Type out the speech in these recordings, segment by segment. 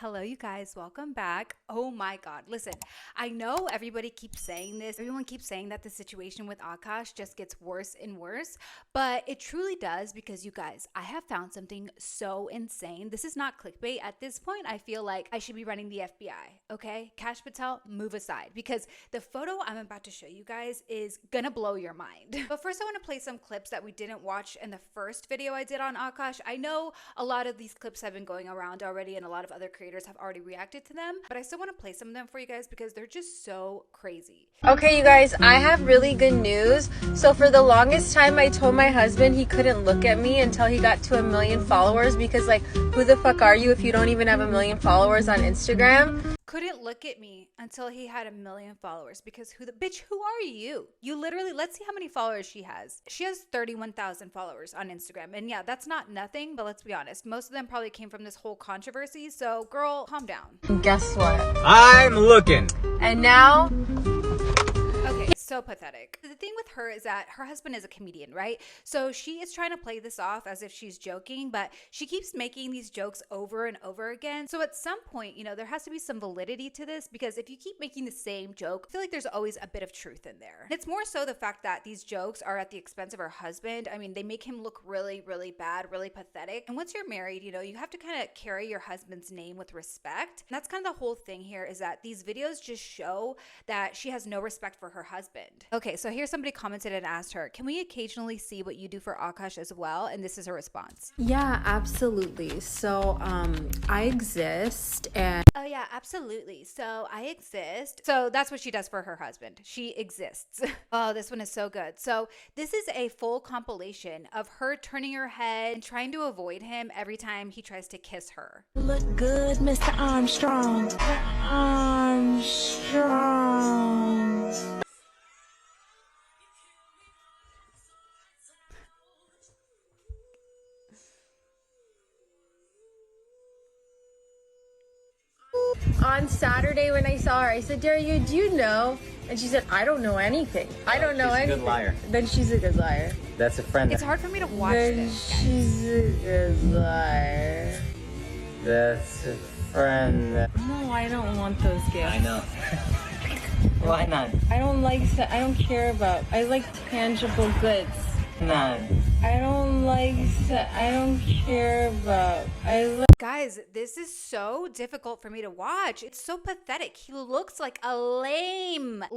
Hello, you guys. Welcome back. Oh my God. Listen, I know everybody keeps saying this. Everyone keeps saying that the situation with Akaash just gets worse and worse, but it truly does because you guys, I have found something so insane. This is not clickbait. At this point, I feel like I should be running the FBI. Okay? Kash Patel, move aside because the photo I'm about to show you guys is gonna blow your mind. But first, I want to play some clips that we didn't watch in the first video I did on Akaash. I know a lot of these clips have been going around already and a lot of other creators have already reacted to them, but I still want to play some of them for you guys because they're just so crazy. Okay, you guys, I have really good news. So for the longest time, I told my husband he couldn't look at me until he got to 1 million followers because, like, who the fuck are you if you don't even have 1 million followers on Instagram? Couldn't look at me until he had 1 million followers because who are you? You literally, let's see how many followers she has. She has 31,000 followers on Instagram. And yeah, that's not nothing, but let's be honest. Most of them probably came from this whole controversy. So girl, calm down. And guess what? I'm looking. And now... Okay, so pathetic. The thing with her is that her husband is a comedian, right? So she is trying to play this off as if she's joking, but she keeps making these jokes over and over again. So at some point, you know, there has to be some validity to this because if you keep making the same joke, I feel like there's always a bit of truth in there. And it's more so the fact that these jokes are at the expense of her husband. I mean, they make him look really, really bad, really pathetic. And once you're married, you know, you have to kind of carry your husband's name with respect. And that's kind of the whole thing here is that these videos just show that she has no respect for her husband. Okay, so here somebody commented and asked her, can we occasionally see what you do for Akaash as well? And this is her response. Yeah, absolutely. So I exist and Oh yeah, absolutely. So I exist. So that's what she does for her husband. She exists. Oh, this one is so good. So this is a full compilation of her turning her head and trying to avoid him every time he tries to kiss her. Look good, Mr. Armstrong. Armstrong. On Saturday when I saw her, I said, Daria, do you know? And she said, I don't know anything. I don't know anything. She's a good liar. Then she's a good liar. That's a friend. It's hard for me to watch Then this, guys. she's a good liar. That's a friend. No, I don't want those gifts. I know. Why not? I don't like, I don't care about, I like tangible goods. Not. I don't like, I don't care about, I like. Guys, this is so difficult for me to watch. It's so pathetic. He looks like a lame-o.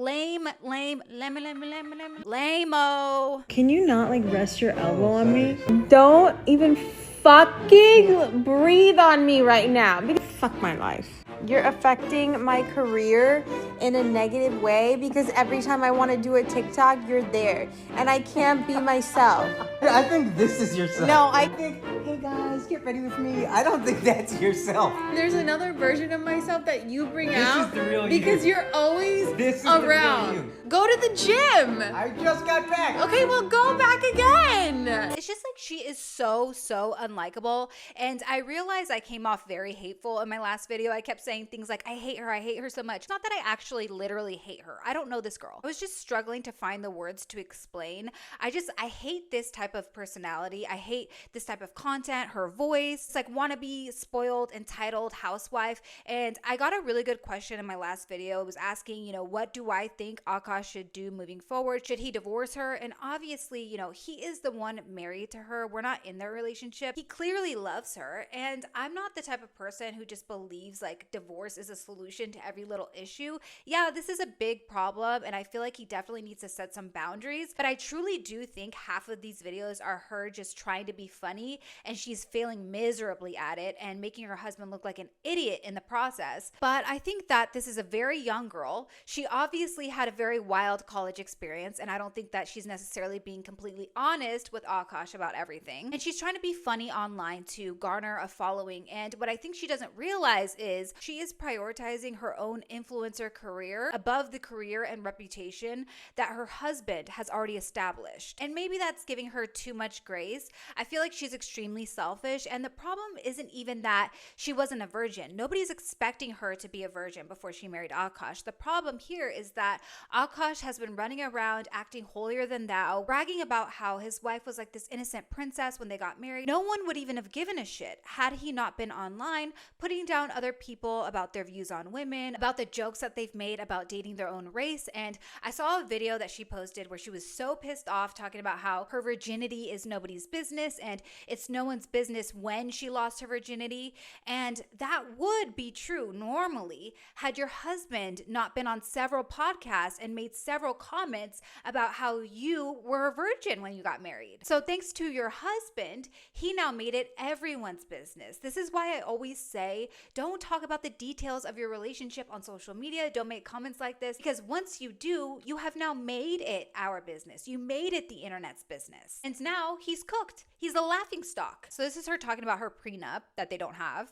Can you not like rest your elbow on me? Don't even fucking breathe on me right now. Fuck my life. You're affecting my career in a negative way because every time I want to do a TikTok, you're there. And I can't be myself. I think this is yourself. No, I think, hey guys, get ready with me. I don't think that's yourself. There's another version of myself that you bring This out is the real because you. you're always This is the real around. you. Go to the gym. I just got back. Okay, well, go back again. It's just like she is so unlikable. And I realized I came off very hateful in my last video. I kept saying things like, I hate her so much. It's not that I actually literally hate her. I don't know this girl. I was just struggling to find the words to explain. I hate this type of personality. I hate this type of content, her voice. It's like wannabe, spoiled, entitled housewife. And I got a really good question in my last video. It was asking, you know, what do I think Akaash should do moving forward? Should he divorce her? And obviously, you know, he is the one married to her. We're not in their relationship. He clearly loves her. And I'm not the type of person who just believes like divorce is a solution to every little issue. Yeah, this is a big problem. And I feel like he definitely needs to set some boundaries. But I truly do think half of these videos are her just trying to be funny and she's failing miserably at it and making her husband look like an idiot in the process. But I think that this is a very young girl. She obviously had a very wild college experience, and I don't think that she's necessarily being completely honest with Akaash about everything. And she's trying to be funny online to garner a following. And what I think she doesn't realize is she is prioritizing her own influencer career above the career and reputation that her husband has already established. And maybe that's giving her too much grace. I feel like she's extremely selfish, and the problem isn't even that she wasn't a virgin. Nobody's expecting her to be a virgin before she married Akaash. The problem here is that Akaash has been running around acting holier than thou, bragging about how his wife was like this innocent princess when they got married. No one one would even have given a shit had he not been online putting down other people about their views on women, about the jokes that they've made about dating their own race. And I saw a video that she posted where she was so pissed off talking about how her virginity is nobody's business and it's no one's business when she lost her virginity. And that would be true normally had your husband not been on several podcasts and made several comments about how you were a virgin when you got married. So thanks to your husband, he now made it everyone's business. This is why I always say, don't talk about the details of your relationship on social media. Don't make comments like this, because once you do, you have now made it our business. You made it the internet's business. And now he's cooked. He's a laughingstock. So this is her talking about her prenup that they don't have.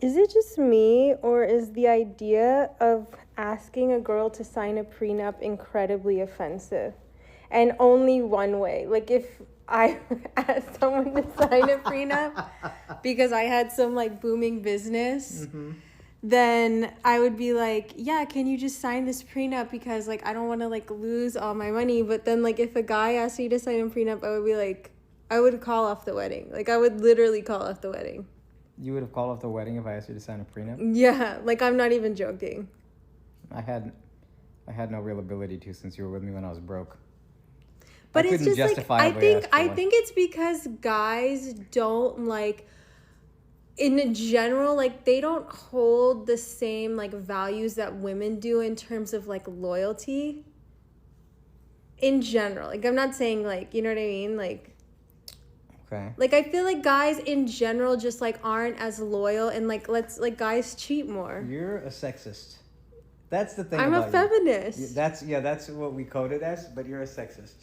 Is it just me, or is the idea of asking a girl to sign a prenup incredibly offensive? And only one way. Like, if I asked someone to sign a prenup because I had some like booming business, then I would be like, yeah, can you just sign this prenup because like I don't want to like lose all my money. But then like if a guy asked me to sign a prenup, I would be like, I would call off the wedding. Like I would literally call off the wedding. You would have called off the wedding if I asked you to sign a prenup? Yeah, like I'm not even joking. I had no real ability to, since you were with me when I was broke. But it's just like, I think it's because guys don't like, in general, like they don't hold the same like values that women do in terms of like loyalty. In general, like I'm not saying like, you know what I mean? Like, okay. Like I feel like guys in general just like aren't as loyal, and like guys cheat more. You're a sexist. That's the thing. I'm a feminist. That's what we code it as, but you're a sexist.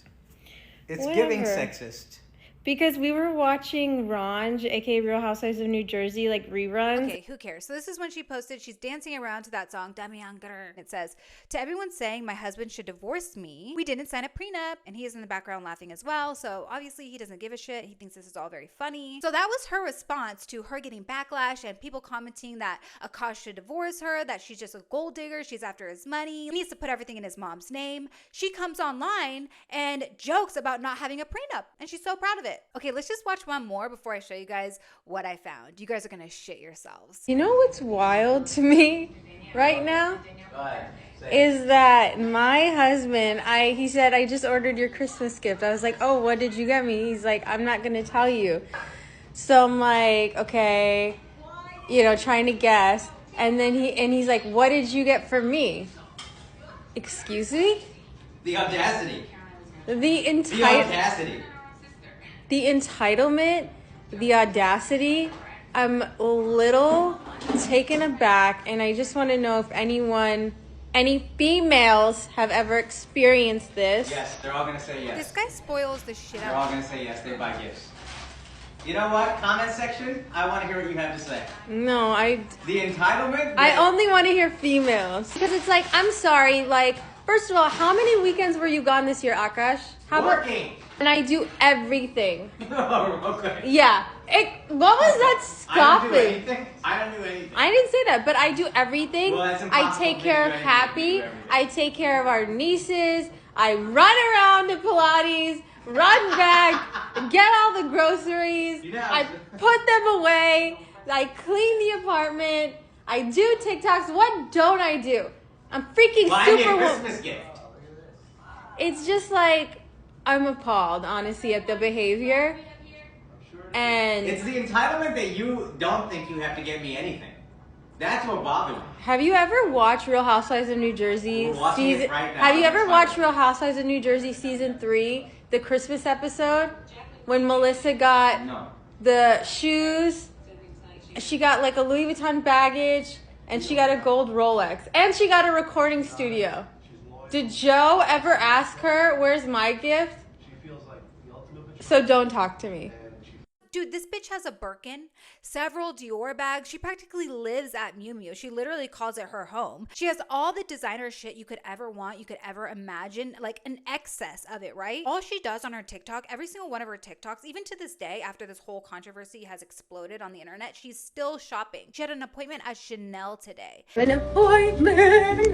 It's Whatever. giving sexist. Because we were watching Ranj, aka Real Housewives of New Jersey, like reruns. Okay, who cares? So this is when she posted, she's dancing around to that song, Damiangar. It says, to everyone saying my husband should divorce me, we didn't sign a prenup. And he is in the background laughing as well. So obviously he doesn't give a shit. He thinks this is all very funny. So that was her response to her getting backlash and people commenting that Akaash should divorce her, that she's just a gold digger. She's after his money. He needs to put everything in his mom's name. She comes online and jokes about not having a prenup. And she's so proud of it. Okay, let's just watch one more before I show you guys what I found. You guys are gonna shit yourselves. You know what's wild to me right now? Is that my husband, he said, I just ordered your Christmas gift. I was like, oh, what did you get me? He's like, I'm not gonna tell you. So I'm like, okay, trying to guess. And then he's like, what did you get for me? Excuse me? The audacity. The audacity. The entitlement, the audacity, I'm a little taken aback, and I just want to know if any females have ever experienced this. Yes, they're all going to say yes. This guy spoils the shit They're out all going to say yes, they buy gifts. You know what? Comment section, I want to hear what you have to say. No, The entitlement? I only want to hear females. Because it's like, I'm sorry, like, first of all, how many weekends were you gone this year, Akaash? Working. And I do everything. Oh, okay. Yeah. What was that scoffing? I don't do anything. I didn't say that, but I do everything. Well, that's I impossible take for care me of to do Happy. everything. I take care of our nieces. I run around to Pilates, run back, get all the groceries. I put them away. I clean the apartment. I do TikToks. What don't I do? I'm freaking I need a superwoman. Christmas gift. It's just like, I'm appalled, honestly, at the behavior. And It's the entitlement that you don't think you have to get me anything. That's what bothers me. have you ever watched Real Housewives of New Jersey We're watching it right now. Have you ever It's watched fine. Real Housewives of New Jersey season 3, the Christmas episode, when Melissa got No. the shoes? She got like a Louis Vuitton baggage, and she got a gold Rolex, and she got a recording studio. Did Joe ever ask her, where's my gift? So don't talk to me. Dude, this bitch has a Birkin, several Dior bags. She practically lives at Miu Miu. She literally calls it her home. She has all the designer shit you could ever want, you could ever imagine, like an excess of it, right? All she does on her TikTok, every single one of her TikToks, even to this day, after this whole controversy has exploded on the internet, she's still shopping. She had an appointment at Chanel today. An appointment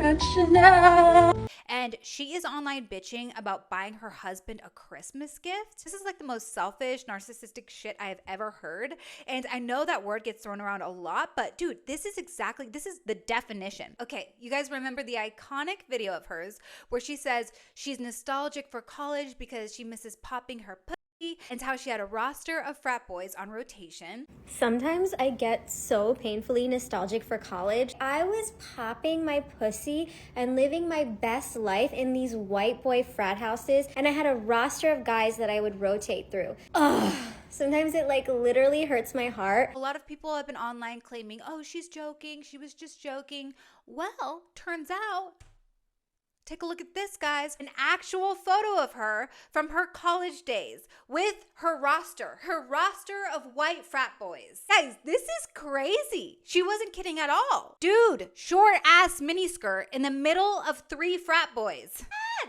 at Chanel. And she is online bitching about buying her husband a Christmas gift. This is like the most selfish, narcissistic shit I have I've ever heard. And I know that word gets thrown around a lot, but dude, this is the definition. Okay, you guys remember the iconic video of hers where she says she's nostalgic for college because she misses popping her pussy, and how she had a roster of frat boys on rotation. Sometimes I get so painfully nostalgic for college. I was popping my pussy and living my best life in these white boy frat houses, and I had a roster of guys that I would rotate through. Ugh. Sometimes it like literally hurts my heart. A lot of people have been online claiming, oh, she's joking, she was just joking. Well, turns out, take a look at this, guys. An actual photo of her from her college days with her roster of white frat boys. Guys, this is crazy. She wasn't kidding at all. Dude, short ass miniskirt in the middle of 3 frat boys.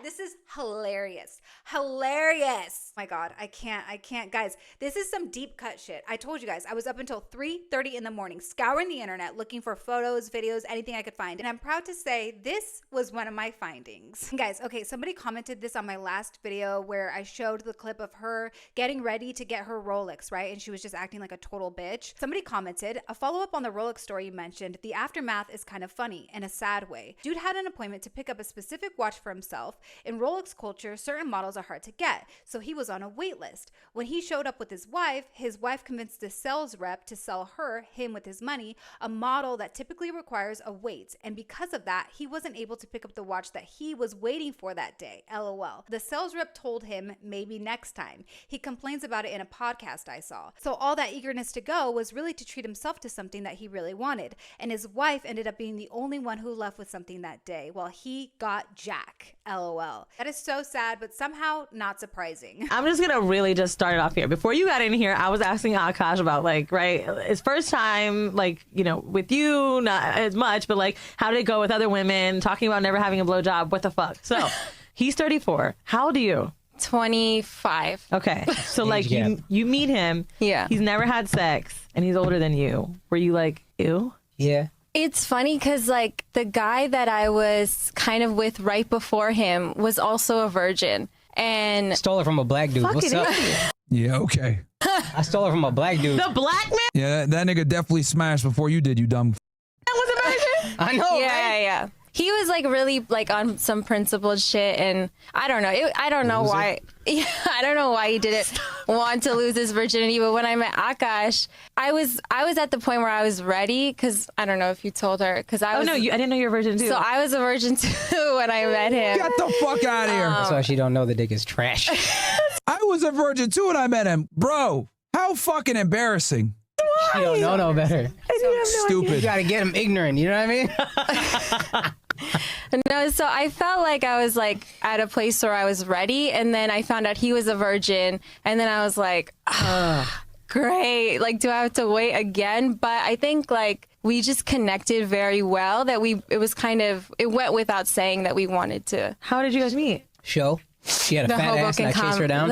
This is hilarious. Hilarious. Oh my God, I can't. Guys, this is some deep cut shit. I told you guys, I was up until 3:30 in the morning, scouring the internet, looking for photos, videos, anything I could find. And I'm proud to say this was one of my findings. Guys, okay, somebody commented this on my last video where I showed the clip of her getting ready to get her Rolex, right? And she was just acting like a total bitch. Somebody commented, a follow-up on the Rolex story you mentioned, the aftermath is kind of funny in a sad way. Dude had an appointment to pick up a specific watch for himself. In Rolex culture, certain models are hard to get, so he was on a wait list. When he showed up with his wife convinced the sales rep to sell him with his money, a model that typically requires a wait. And because of that, he wasn't able to pick up the watch that he was waiting for that day. LOL. The sales rep told him maybe next time. He complains about it in a podcast I saw. So all that eagerness to go was really to treat himself to something that he really wanted. And his wife ended up being the only one who left with something that day while he got Jack. LOL. That is so sad, but somehow not surprising. I'm just gonna really just start it off here. Before you got in here, I was asking Akaash about his first time, with you, not as much, but how did it go with other women, talking about never having a blowjob, what the fuck? So he's 34. How old are you? 25. Okay. So you meet him. Yeah. He's never had sex and he's older than you. Were you like, ew? Yeah. It's funny because the guy that I was kind of with right before him was also a virgin. And stole it from a black dude. What's up? Yeah, okay. I stole it from a black dude. The black man? Yeah, that nigga definitely smashed before you did, you dumb. That was a virgin? I know, yeah, right? Yeah. He was really on some principled shit, and I don't know. I don't know why. Yeah, I don't know why he didn't want to lose his virginity. But when I met Akaash, I was at the point where I was ready because I don't know if you told her because I was. Oh no, I didn't know you were a virgin too. So I was a virgin too when I met him. Get the fuck out of here. That's why she don't know the dick is trash. I was a virgin too when I met him, bro. How fucking embarrassing. She don't know no better. Stupid. You gotta get him ignorant. You know what I mean? No, so I felt like I was at a place where I was ready, and then I found out he was a virgin, and then I was like, great. Do I have to wait again? But I think we just connected very well that it went without saying that we wanted to. How did you guys meet? Show. She had a fat ass and I chased her down.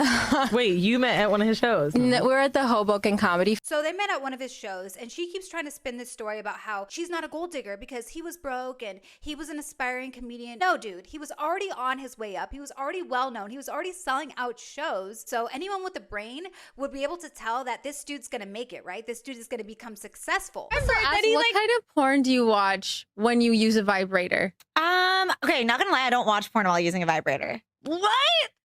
Wait, you met at one of his shows? We're at the Hoboken Comedy. So they met at one of his shows, and she keeps trying to spin this story about how she's not a gold digger because he was broke and he was an aspiring comedian. No, dude, he was already on his way up. He was already well known. He was already selling out shows. So anyone with a brain would be able to tell that this dude's gonna make it, right? This dude is gonna become successful. What kind of porn do you watch when you use a vibrator? Okay, not gonna lie, I don't watch porn while using a vibrator. What?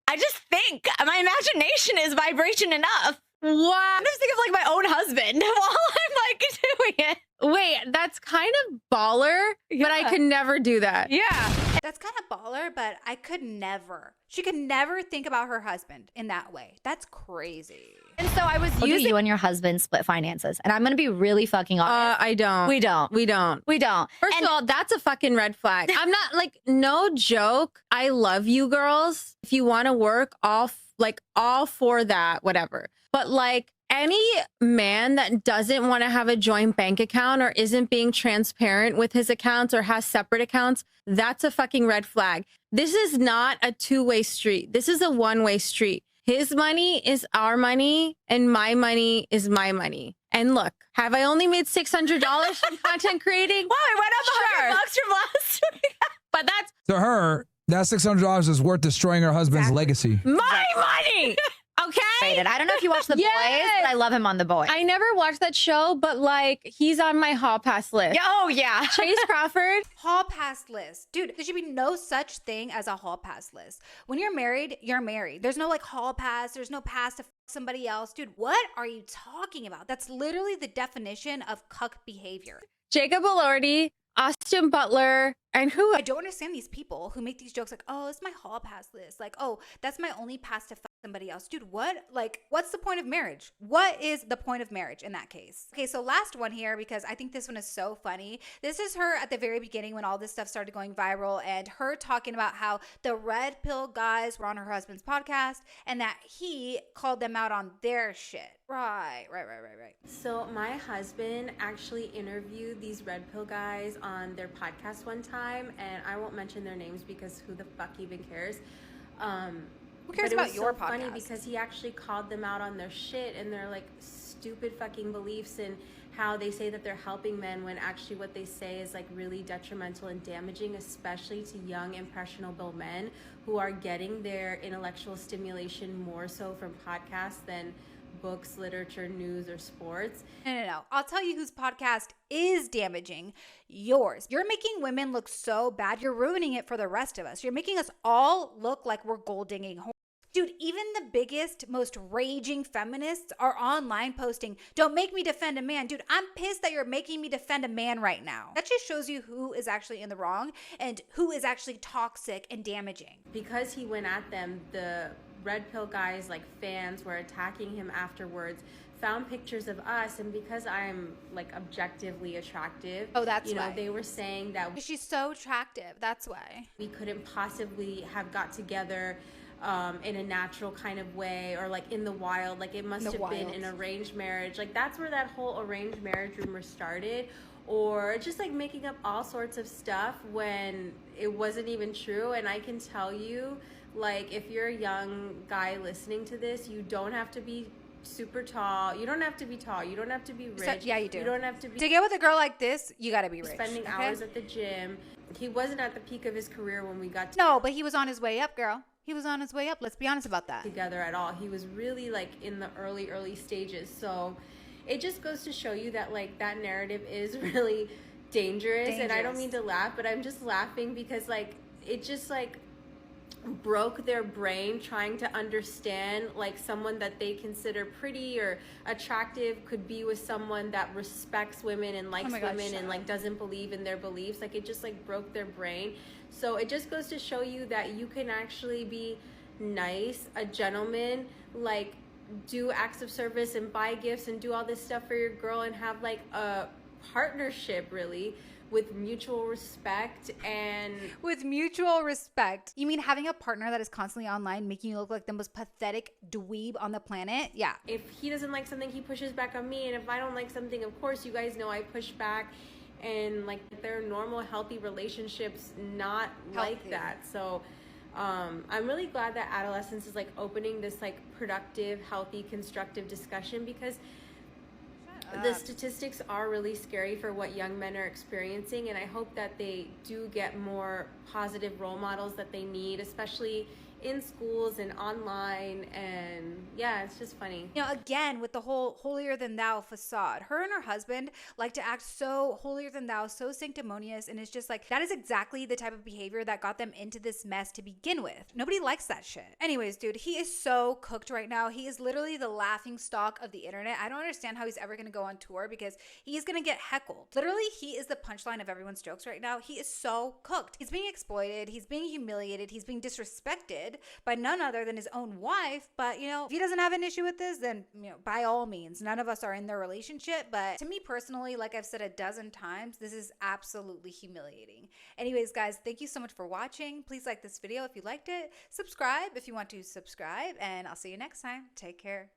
I just think my imagination is vibration enough. What? I just think of my own husband while I'm doing it. Wait, that's kind of baller, but I could never do that. Yeah. That's kind of baller, but I could never. She could never think about her husband in that way. That's crazy. And so I was using... you and your husband split finances, and I'm going to be really fucking honest. I don't. We don't. First of all, that's a fucking red flag. I'm not no joke. I love you girls. If you want to work, all for that, whatever. But any man that doesn't want to have a joint bank account or isn't being transparent with his accounts or has separate accounts, that's a fucking red flag. This is not a two-way street. This is a one-way street. His money is our money and my money is my money. And look, have I only made $600 from content creating? Wow, I went up $100 from last week. But that's... To her, that $600 is worth destroying her husband's legacy. My money! Okay. I don't know if you watch The Boys, but I love him on The Boys. I never watched that show, but like he's on my hall pass list. Oh yeah. Chase Crawford. Hall pass list. Dude, there should be no such thing as a hall pass list. When you're married, you're married. There's no like hall pass. There's no pass to somebody else. Dude, what are you talking about? That's literally the definition of cuck behavior. Jacob Elordi, Austin Butler, and who? I don't understand these people who make these jokes like, oh, it's my hall pass list. Like, oh, that's my only pass to somebody else. Dude, what? Like, what's the point of marriage? What is the point of marriage in that case? Okay, so last one here, because I think this one is so funny. This is her at the very beginning when all this stuff started going viral, and her talking about how the red pill guys were on her husband's podcast and that he called them out on their shit. Right. So my husband actually interviewed these red pill guys on their podcast one time, and I won't mention their names because who the fuck even cares? Who cares about your podcast? Funny because he actually called them out on their shit and their like stupid fucking beliefs and how they say that they're helping men when actually what they say is like really detrimental and damaging, especially to young impressionable men who are getting their intellectual stimulation more so from podcasts than books, literature, news, or sports. No. I'll tell you whose podcast is damaging. Yours. You're making women look so bad. You're ruining it for the rest of us. You're making us all look like we're gold digging. Dude, even the biggest, most raging feminists are online posting, don't make me defend a man. Dude, I'm pissed that you're making me defend a man right now. That just shows you who is actually in the wrong and who is actually toxic and damaging. Because he went at them, the red pill guys, like fans, were attacking him afterwards, found pictures of us, and because I'm like objectively attractive, that's why. They were saying that she's so attractive. That's why we couldn't possibly have got together in a natural kind of way, or like in the wild, like it must have been an arranged marriage. Like that's where that whole arranged marriage rumor started, or just like making up all sorts of stuff when it wasn't even true. And I can tell you, like, if you're a young guy listening to this, you don't have to be super tall. You don't have to be tall. You don't have to be rich. Yeah, you do. You don't have to be. To get with a girl like this, you gotta be rich. Spending hours at the gym. He wasn't at the peak of his career when we got No, but he was on his way up, girl. He was on his way up. Let's be honest about that. Together at all. He was really like in the early stages. So it just goes to show you that like that narrative is really dangerous. And I don't mean to laugh, but I'm just laughing because like it just like broke their brain trying to understand like someone that they consider pretty or attractive could be with someone that respects women and likes women and like doesn't believe in their beliefs. Like it just like broke their brain. So it just goes to show you that you can actually be nice, a gentleman, like do acts of service and buy gifts and do all this stuff for your girl and have like a partnership really with mutual respect. And with mutual respect, you mean having a partner that is constantly online making you look like the most pathetic dweeb on the planet? Yeah. If he doesn't like something, he pushes back on me, and if I don't like something, of course you guys know I push back. And like they're normal healthy relationships, not like that. So I'm really glad that adolescence is like opening this like productive, healthy, constructive discussion, because the statistics are really scary for what young men are experiencing, and I hope that they do get more positive role models that they need, especially in schools and online. And yeah, it's just funny. You know, again, with the whole holier than thou facade, her and her husband like to act so holier than thou, so sanctimonious, and it's just like that is exactly the type of behavior that got them into this mess to begin with. Nobody likes that shit. Anyways, dude, he is so cooked right now. He is literally the laughing stock of the internet. I don't understand how he's ever gonna go on tour because he is gonna get heckled. Literally, he is the punchline of everyone's jokes right now. He is so cooked. He's being exploited, he's being humiliated, he's being disrespected by none other than his own wife. But you know, if he doesn't have an issue with this, then you know, by all means, none of us are in their relationship. But to me personally, like I've said a dozen times, this is absolutely humiliating. Anyways, guys, thank you so much for watching. Please like this video if you liked it, subscribe if you want to subscribe, and I'll see you next time. Take care.